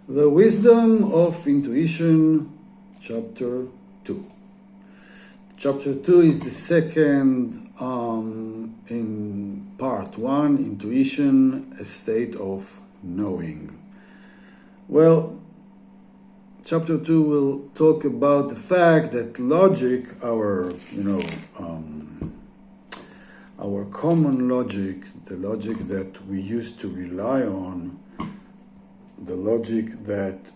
The Wisdom of Intuition, Chapter 2. Chapter 2 is the second in Part 1, Intuition, a state of knowing. Well, Chapter 2 will talk about the fact that logic, our common logic, the logic that we used to rely on, the logic that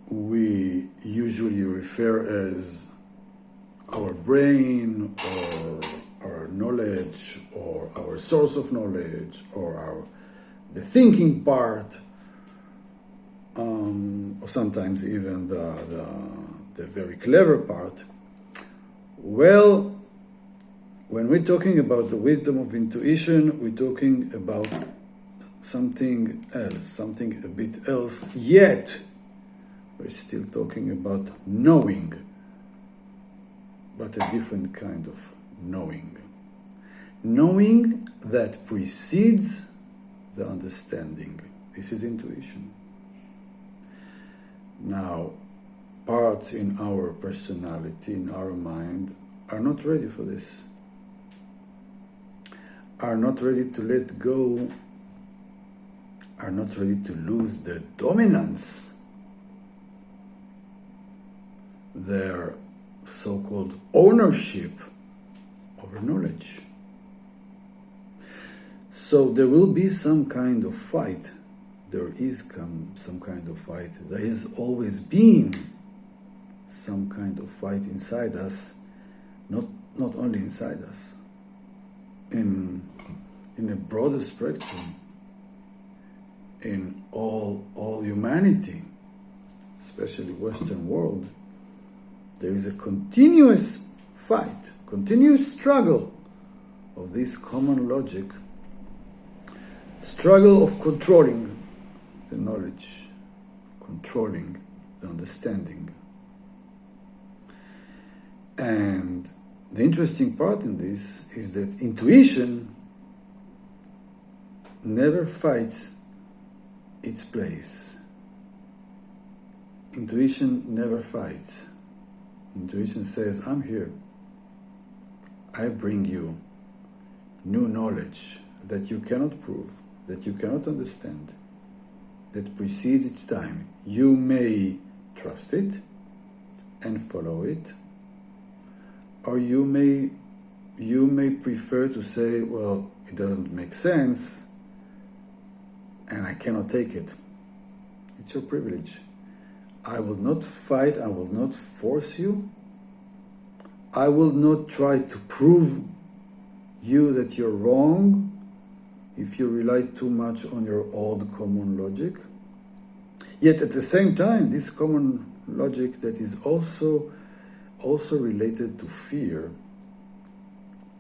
we usually refer as our brain or our knowledge or our source of knowledge or the thinking part, or sometimes even the very clever part. Well, when we're talking about the wisdom of intuition, we're talking about something else, something a bit else, yet we're still talking about knowing, but a different kind of knowing. Knowing that precedes the understanding. This is intuition. Now, parts in our personality, in our mind, are not ready for this, are not ready to let go, are not ready to lose their dominance, their so-called ownership over knowledge. So there will be some kind of fight. There is some kind of fight. There has always been some kind of fight inside us, not only inside us, in a broader spectrum, in all humanity, especially Western world. There is a continuous fight, continuous struggle of this common logic, struggle of controlling the knowledge, controlling the understanding. And the interesting part in this is that intuition never fights its place. Intuition never fights. Intuition says, I'm here. I bring you new knowledge that you cannot prove, that you cannot understand, that precedes its time. You may trust it and follow it, or you may prefer to say, well, it doesn't make sense and I cannot take it. It's your privilege. I will not fight, I will not force you. I will not try to prove you that you're wrong if you rely too much on your old common logic. Yet at the same time, this common logic that is also related to fear,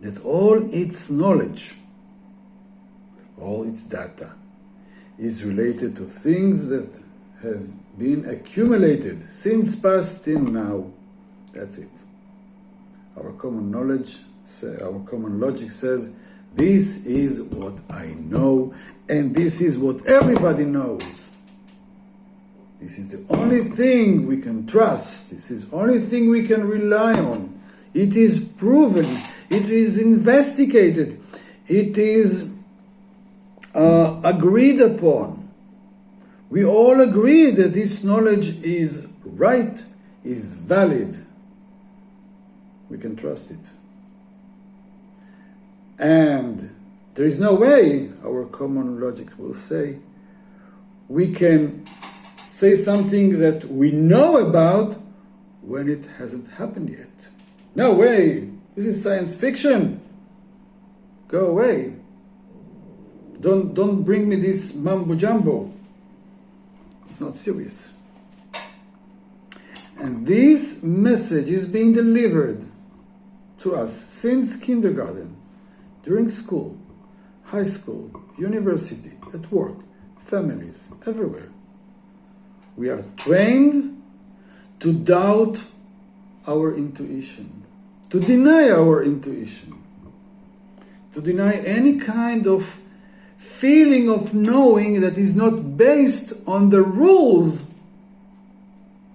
that all its knowledge, all its data, is related to things that have been accumulated since past till now. That's it. Our common knowledge, our common logic says, this is what I know, and this is what everybody knows. This is the only thing we can trust. This is the only thing we can rely on. It is proven. It is investigated. It is agreed upon. We all agree that this knowledge is right, is valid. We can trust it. And there is no way, our common logic will say, we can say something that we know about when it hasn't happened yet. No way! This is science fiction. Go away. Don't bring me this mumbo jumbo. It's not serious. And this message is being delivered to us since kindergarten, during school, high school, university, at work, families, everywhere. We are trained to doubt our intuition, to deny our intuition, to deny any kind of feeling of knowing that is not based on the rules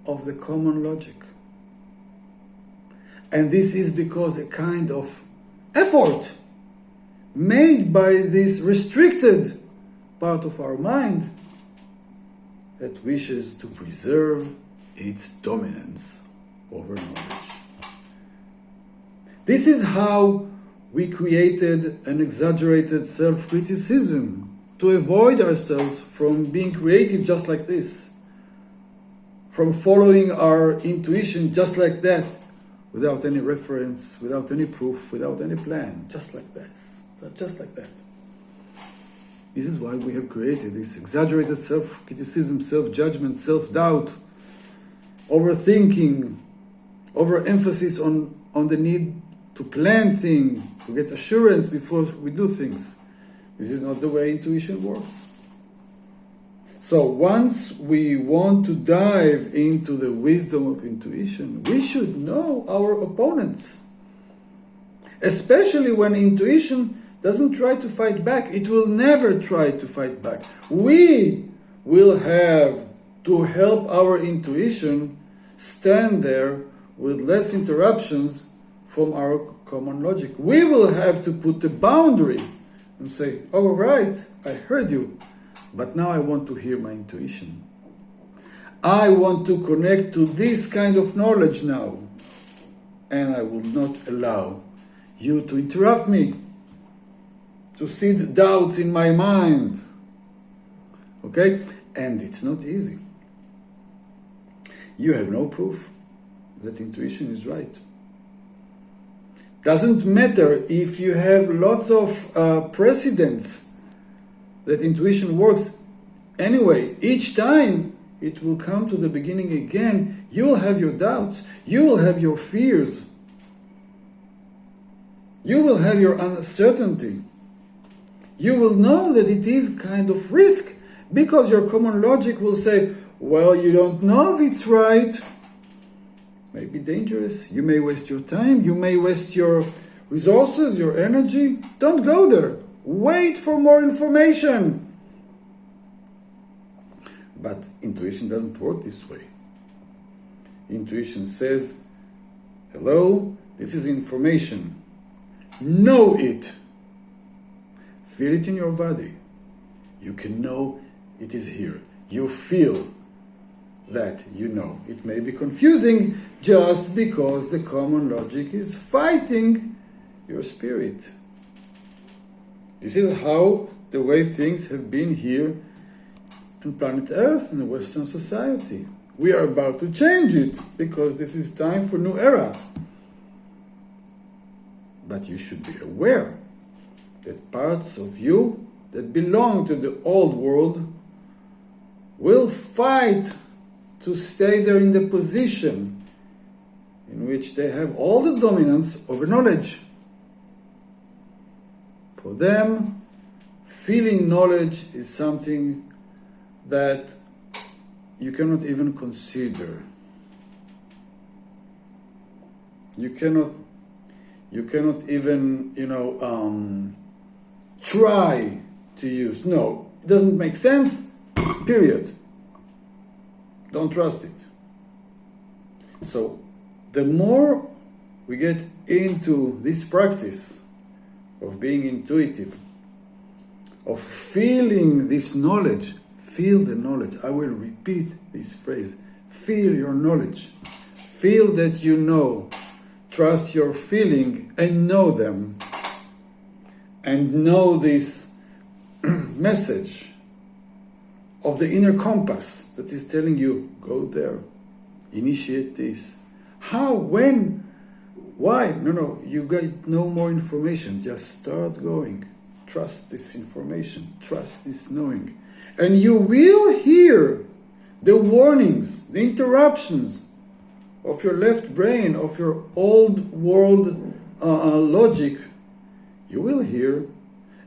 of the common logic. And this is because a kind of effort made by this restricted part of our mind that wishes to preserve its dominance over knowledge. This is how we created an exaggerated self-criticism to avoid ourselves from being creative just like this, from following our intuition just like that, without any reference, without any proof, without any plan, just like this, just like that. This is why we have created this exaggerated self-criticism, self-judgment, self-doubt, overthinking, overemphasis on the need to plan things, to get assurance before we do things. This is not the way intuition works. So once we want to dive into the wisdom of intuition, we should know our opponents. Especially when intuition doesn't try to fight back. It will never try to fight back. We will have to help our intuition stand there with less interruptions from our common logic. We will have to put the boundary and say, all right, I heard you, but now I want to hear my intuition. I want to connect to this kind of knowledge now, and I will not allow you to interrupt me, to seed doubts in my mind. Okay? And it's not easy. You have no proof that intuition is right. Doesn't matter if you have lots of precedents that intuition works. Anyway, each time it will come to the beginning again. You will have your doubts. You will have your fears. You will have your uncertainty. You will know that it is kind of risk because your common logic will say, well, you don't know if it's right. May be dangerous. You may waste your time. You may waste your resources, your energy. Don't go there. Wait for more information. But intuition doesn't work this way. Intuition says, hello, this is information. Know it. Feel it in your body. You can know it is here. You feel that you know. It may be confusing just because the common logic is fighting your spirit. This is how the way things have been here on planet Earth in the Western society. We are about to change it because this is time for a new era. But you should be aware that parts of you that belong to the old world will fight to stay there in the position in which they have all the dominance over knowledge. For them, feeling knowledge is something that you cannot even consider. You cannot even, try to use. No, it doesn't make sense, period. Don't trust it. So, the more we get into this practice of being intuitive, of feeling this knowledge, feel the knowledge. I will repeat this phrase. Feel your knowledge. Feel that you know. Trust your feeling and know them. And know this message of the inner compass that is telling you, go there, initiate this. How, when, why? No, you get no more information. Just start going. Trust this information. Trust this knowing. And you will hear the warnings, the interruptions of your left brain, of your old world logic. You will hear,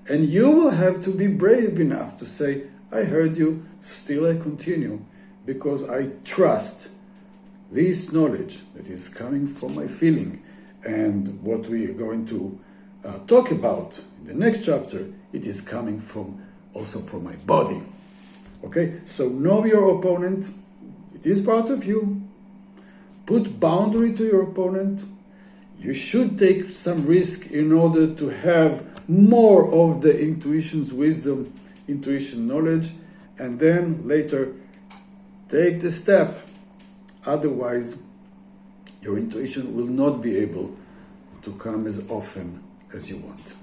and you will have to be brave enough to say, I heard you, still I continue, because I trust this knowledge that is coming from my feeling. And what we are going to talk about in the next chapter, it is coming also from my body. Okay, so know your opponent. It is part of you. put boundary to your opponent. You should take some risk in order to have more of the intuition's wisdom, intuition knowledge, and then later take the step. Otherwise, your intuition will not be able to come as often as you want.